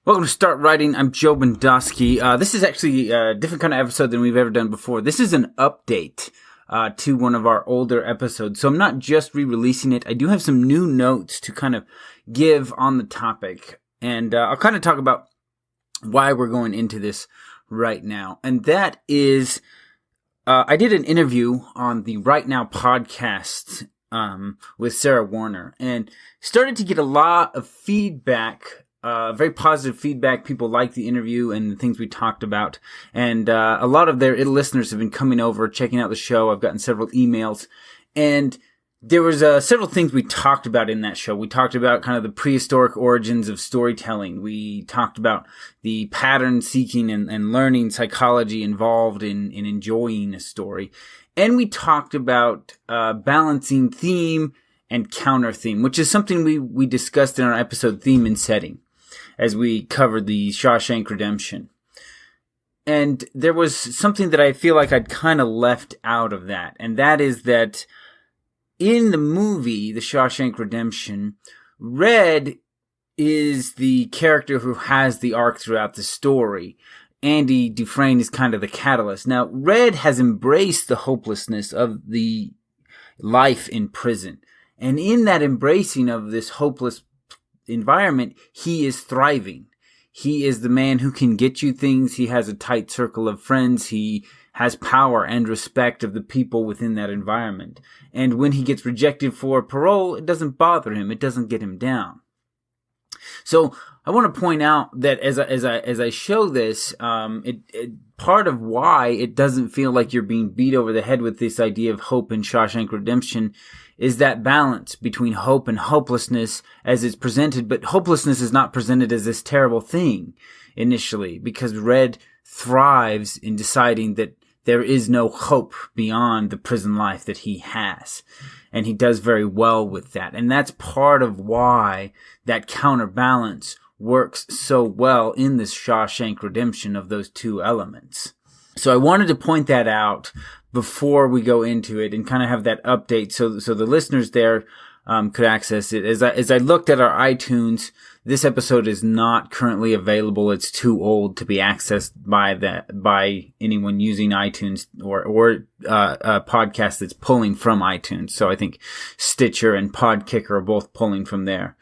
Welcome to Start Writing. I'm Joe Bendosky. This is actually a different kind of episode than we've ever done before. This is an update to one of our older episodes. So I'm not just re-releasing it. I do have some new notes to kind of give on the topic. And I'll kind of talk about why we're going into this right now. And that is, I did an interview on the Right Now podcast with Sarah Warner and started to get a lot of feedback. Very positive feedback. People like the interview and the things we talked about. And a lot of their listeners have been coming over, checking out the show. I've gotten several emails. And there was several things we talked about in that show. We talked about kind of the prehistoric origins of storytelling. We talked about the pattern seeking and learning psychology involved in enjoying a story. And we talked about balancing theme and counter theme, which is something we discussed in our episode Theme and Setting, as we covered the Shawshank Redemption. And there was something that I feel like I'd kind of left out of that, and that is that in the movie, The Shawshank Redemption, Red is the character who has the arc throughout the story. Andy Dufresne is kind of the catalyst. Now, Red has embraced the hopelessness of the life in prison. And in that embracing of this hopeless environment, he is thriving. He is the man who can get you things. He has a tight circle of friends. He has power and respect of the people within that environment. And when he gets rejected for parole, it doesn't bother him. It doesn't get him down. So I want to point out that as I show this, part of why it doesn't feel like you're being beat over the head with this idea of hope in Shawshank Redemption is that balance between hope and hopelessness as it's presented. But hopelessness is not presented as this terrible thing initially, because Red thrives in deciding that there is no hope beyond the prison life that he has. And he does very well with that. And that's part of why that counterbalance works so well in this Shawshank Redemption of those two elements. So I wanted to point that out before we go into it and kind of have that update so the listeners there could access it. As I looked at our iTunes, this episode is not currently available. It's too old to be accessed by anyone using iTunes or a podcast that's pulling from iTunes. So I think Stitcher and Podkicker are both pulling from there.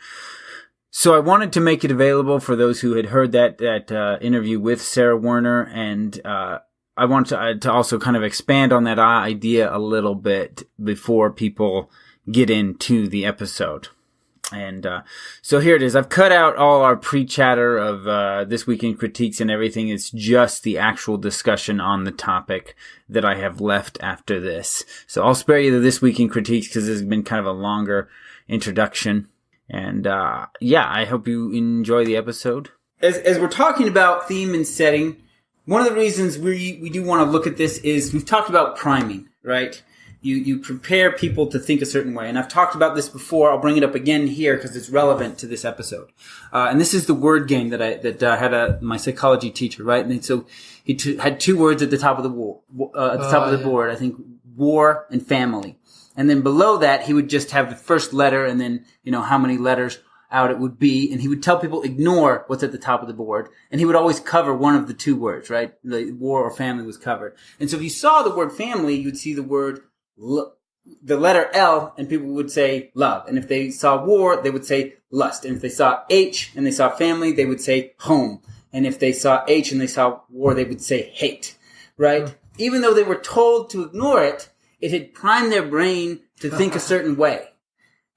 So I wanted to make it available for those who had heard that interview with Sarah Warner, and I want to also kind of expand on that idea a little bit before people get into the episode. And so here it is. I've cut out all our pre-chatter of This Week in Critiques and everything. It's just the actual discussion on the topic that I have left after this. So I'll spare you the This Week in Critiques because this has been kind of a longer introduction. And I hope you enjoy the episode. As we're talking about theme and setting, one of the reasons we do want to look at this is we've talked about priming, right? You prepare people to think a certain way. And I've talked about this before. I'll bring it up again here because it's relevant to this episode. And this is the word game that I had my psychology teacher, right? And so he had two words at the top of the board. I think war and family. And then below that, he would just have the first letter and then, how many letters out it would be. And he would tell people ignore what's at the top of the board. And he would always cover one of the two words, right? The war or family was covered. And so if you saw the word family, you would see the word, the letter L, and people would say love. And if they saw war, they would say lust. And if they saw H and they saw family, they would say home. And if they saw H and they saw war, they would say hate, right? Even though they were told to ignore it, it had primed their brain to think a certain way.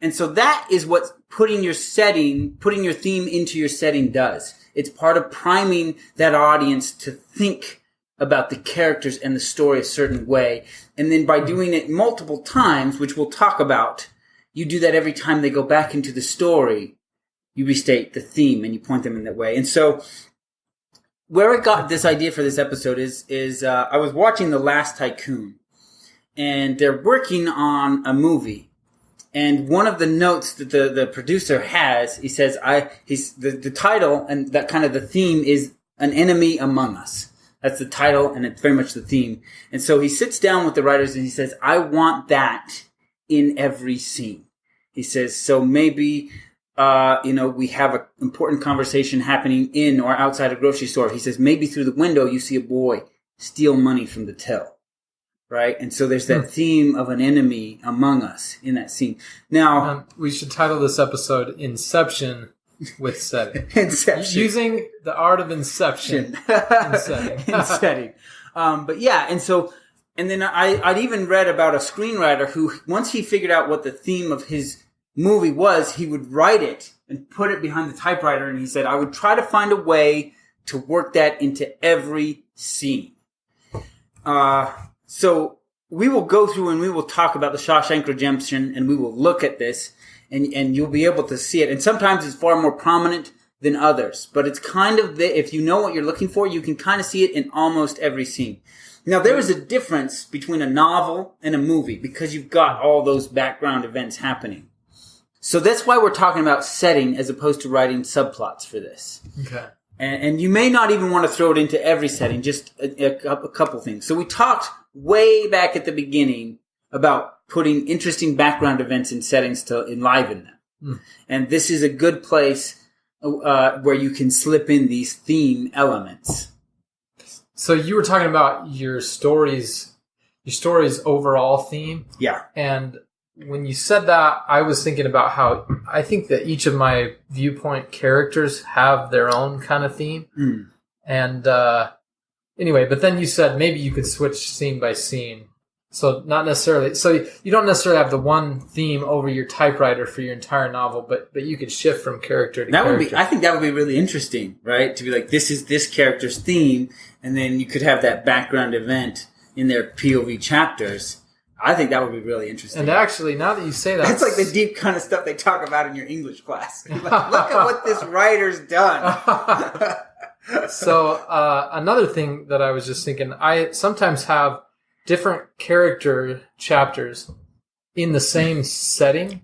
And so that is what putting your theme into your setting does. It's part of priming that audience to think about the characters and the story a certain way. And then by doing it multiple times, which we'll talk about, you do that every time they go back into the story, you restate the theme and you point them in that way. And so where I got this idea for this episode is I was watching The Last Tycoon. And they're working on a movie. And one of the notes that the producer has, he says, the title and that kind of the theme is An Enemy Among Us. That's the title, and it's very much the theme. And so he sits down with the writers and he says, I want that in every scene. He says, so maybe we have an important conversation happening in or outside a grocery store. He says, maybe through the window you see a boy steal money from the till. Right? And so there's that theme of an enemy among us in that scene. Now, we should title this episode Inception with Setting. Inception. Using the art of Inception in setting. In setting. But yeah, and then I'd even read about a screenwriter who, once he figured out what the theme of his movie was, he would write it and put it behind the typewriter. And he said, I would try to find a way to work that into every scene. So we will go through and we will talk about the Shawshank Redemption, and we will look at this, and you'll be able to see it. And sometimes it's far more prominent than others, but it's kind of if you know what you're looking for, you can kind of see it in almost every scene. Now, there is a difference between a novel and a movie because you've got all those background events happening. So that's why we're talking about setting as opposed to writing subplots for this. Okay. And you may not even want to throw it into every setting, just a couple things. So we talked way back at the beginning about putting interesting background events in settings to enliven them. And this is a good place where you can slip in these theme elements. So you were talking about your story's overall theme. Yeah. And when you said that, I was thinking about how I think that each of my viewpoint characters have their own kind of theme. And anyway, but then you said maybe you could switch scene by scene. So not necessarily. So you don't necessarily have the one theme over your typewriter for your entire novel, but you could shift from character to character. I think that would be really interesting, right? To be like, this is this character's theme, and then you could have that background event in their POV chapters. I think that would be really interesting. And actually, now that you say that... That's like the deep kind of stuff they talk about in your English class. Like, look at what this writer's done. So, another thing that I was just thinking, I sometimes have different character chapters in the same setting.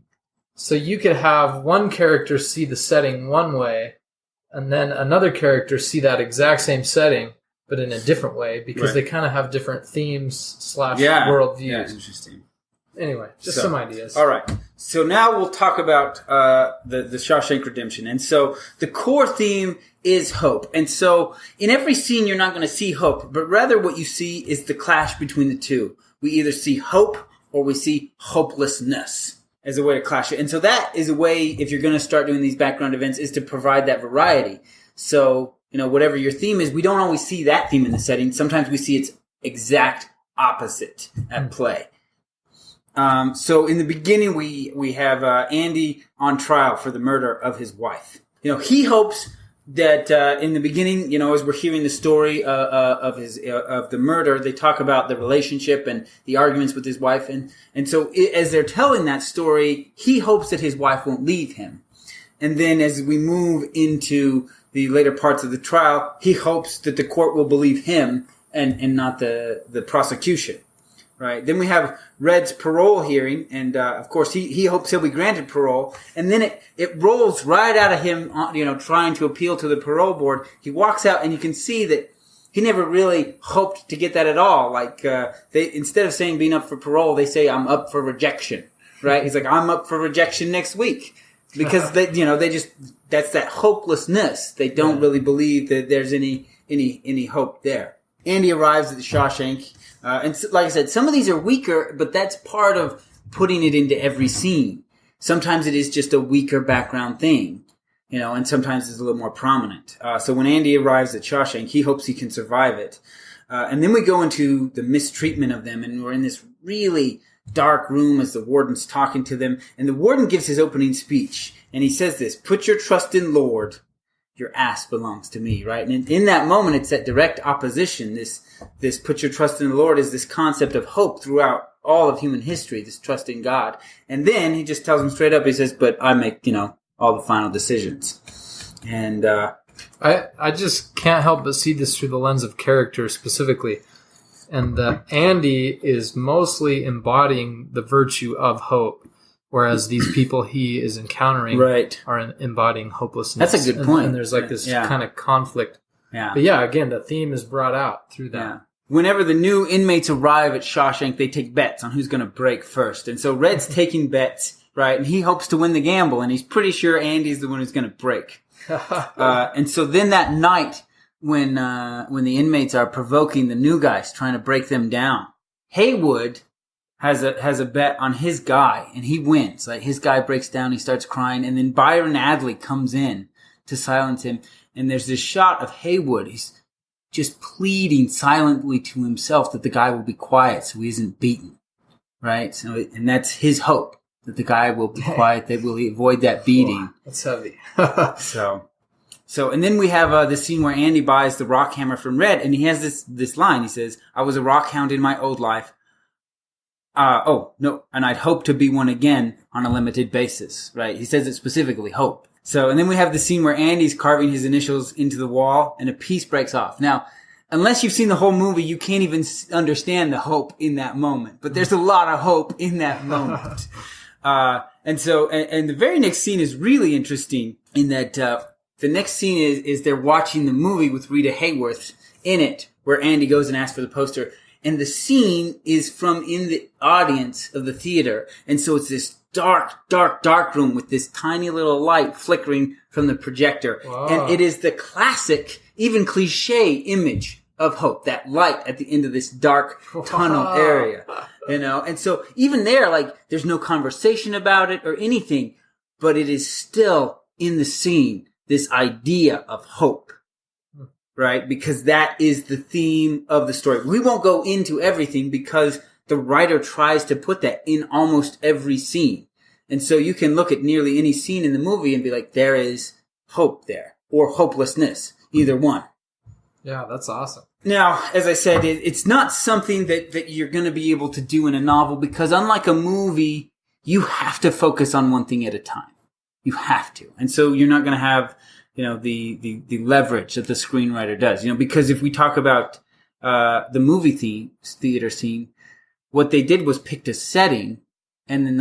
So you could have one character see the setting one way, and then another character see that exact same setting, but in a different way, because they kind of have different themes / worldviews. Yeah, interesting. Anyway, just some ideas. All right. So now we'll talk about the Shawshank Redemption. And so the core theme is hope. And so in every scene, you're not going to see hope, but rather what you see is the clash between the two. We either see hope or we see hopelessness as a way to clash it. And so that is a way, if you're going to start doing these background events, is to provide that variety. So, whatever your theme is, we don't always see that theme in the setting. Sometimes we see its exact opposite at play. So in the beginning, we have Andy on trial for the murder of his wife. He hopes that in the beginning, as we're hearing the story of the murder, they talk about the relationship and the arguments with his wife, and so as they're telling that story, he hopes that his wife won't leave him. And then as we move into the later parts of the trial, he hopes that the court will believe him and not the prosecution. Right. Then we have Red's parole hearing, and of course he hopes he'll be granted parole. And then it rolls right out of him, trying to appeal to the parole board. He walks out, and you can see that he never really hoped to get that at all. Like they, instead of saying being up for parole, they say I'm up for rejection. Right? He's like, I'm up for rejection next week, because they just, that's that hopelessness. They don't really believe that there's any hope there. Andy arrives at the Shawshank. And like I said, some of these are weaker, but that's part of putting it into every scene. Sometimes it is just a weaker background thing, and sometimes it's a little more prominent. So when Andy arrives at Shawshank, he hopes he can survive it. And then we go into the mistreatment of them, and we're in this really dark room as the warden's talking to them. And the warden gives his opening speech, and he says this, "Put your trust in Lord. Your ass belongs to me," right? And in that moment, it's that direct opposition. This put your trust in the Lord is this concept of hope throughout all of human history, this trust in God. And then he just tells them straight up, he says, but I make, all the final decisions. And I just can't help but see this through the lens of character specifically. And Andy is mostly embodying the virtue of hope, whereas these people he is encountering are embodying hopelessness. That's a good point. And there's like this kind of conflict. Yeah. But again, the theme is brought out through that. Yeah. Whenever the new inmates arrive at Shawshank, they take bets on who's going to break first. And so Red's taking bets. right? And he hopes to win the gamble, and he's pretty sure Andy's the one who's going to break. And so then that night, when the inmates are provoking the new guys, trying to break them down, Haywood has a bet on his guy, and he wins. Like, his guy breaks down, he starts crying, and then Byron Adley comes in to silence him. And there's this shot of Haywood. He's just pleading silently to himself that the guy will be quiet so he isn't beaten, right? So, and that's his hope, that the guy will be quiet, that will avoid that beating. Wow, that's heavy. So, and then we have this scene where Andy buys the rock hammer from Red, and he has this line. He says, "I was a rock hound in my old life. And I'd hope to be one again on a limited basis," right? He says it specifically, hope. So, and then we have the scene where Andy's carving his initials into the wall, and a piece breaks off. Now, unless you've seen the whole movie, you can't even understand the hope in that moment. But there's a lot of hope in that moment. And the very next scene is really interesting in that, the next scene is they're watching the movie with Rita Hayworth in it, where Andy goes and asks for the poster. And the scene is from in the audience of the theater. And so it's this dark room with this tiny little light flickering from the projector. Wow. And it is the classic, even cliche image of hope, that light at the end of this dark tunnel area, you know? And so even there, like, there's no conversation about it or anything, but it is still in the scene, this idea of hope, right? Because that is the theme of the story. We won't go into everything because the writer tries to put that in almost every scene. And so you can look at nearly any scene in the movie and be like, there is hope there, or hopelessness, either one. Yeah, that's awesome. Now, as I said, it's not something that you're going to be able to do in a novel, because unlike a movie, you have to focus on one thing at a time. You have to. And so you're not going to have, you know, the leverage that the screenwriter does, you know, because if we talk about the movie theater scene, what they did was picked a setting, and then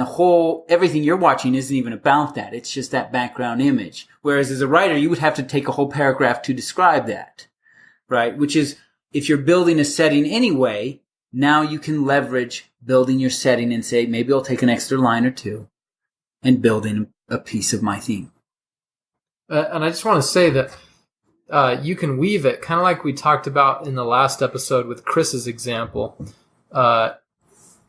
everything you're watching isn't even about that. It's just that background image. Whereas as a writer, you would have to take a whole paragraph to describe that, right? Which is, if you're building a setting anyway, now you can leverage building your setting and say, maybe I'll take an extra line or two and build in a piece of my theme. And I just want to say that you can weave it, kind of like we talked about in the last episode with Chris's example.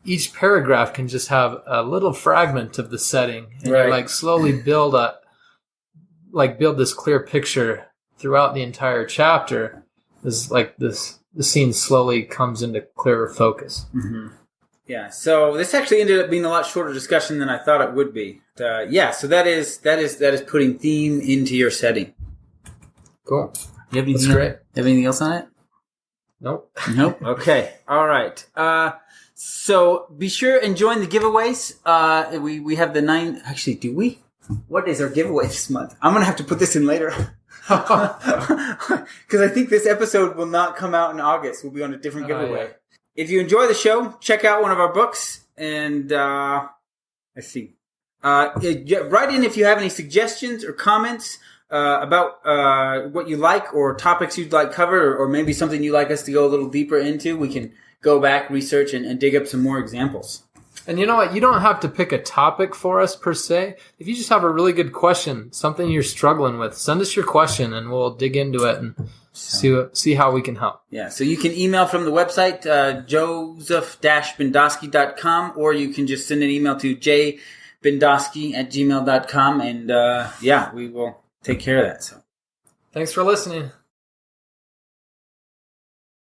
Each paragraph can just have a little fragment of the setting, and right. You like slowly build this clear picture throughout the entire chapter. The scene slowly comes into clearer focus. Mm-hmm. Yeah. So this actually ended up being a lot shorter discussion than I thought it would be. So that is putting theme into your setting. Cool. You have anything That's great. Have anything else on it? Nope. Okay. All right. So be sure and join the giveaways. We have the 9. Actually, do we? What is our giveaway this month? I'm gonna have to put this in later. Because I think this episode will not come out in August. We'll be on a different giveaway. Yeah. If you enjoy the show, check out one of our books. And let's see. Write in if you have any suggestions or comments about what you like, or topics you'd like covered, or maybe something you'd like us to go a little deeper into. We can go back, research, and dig up some more examples. And you know what? You don't have to pick a topic for us per se. If you just have a really good question, something you're struggling with, send us your question and we'll dig into it and see how we can help. Yeah, so you can email from the website, joseph-bendosky.com, or you can just send an email to jbendosky@gmail.com, and we will take care of that. So, thanks for listening.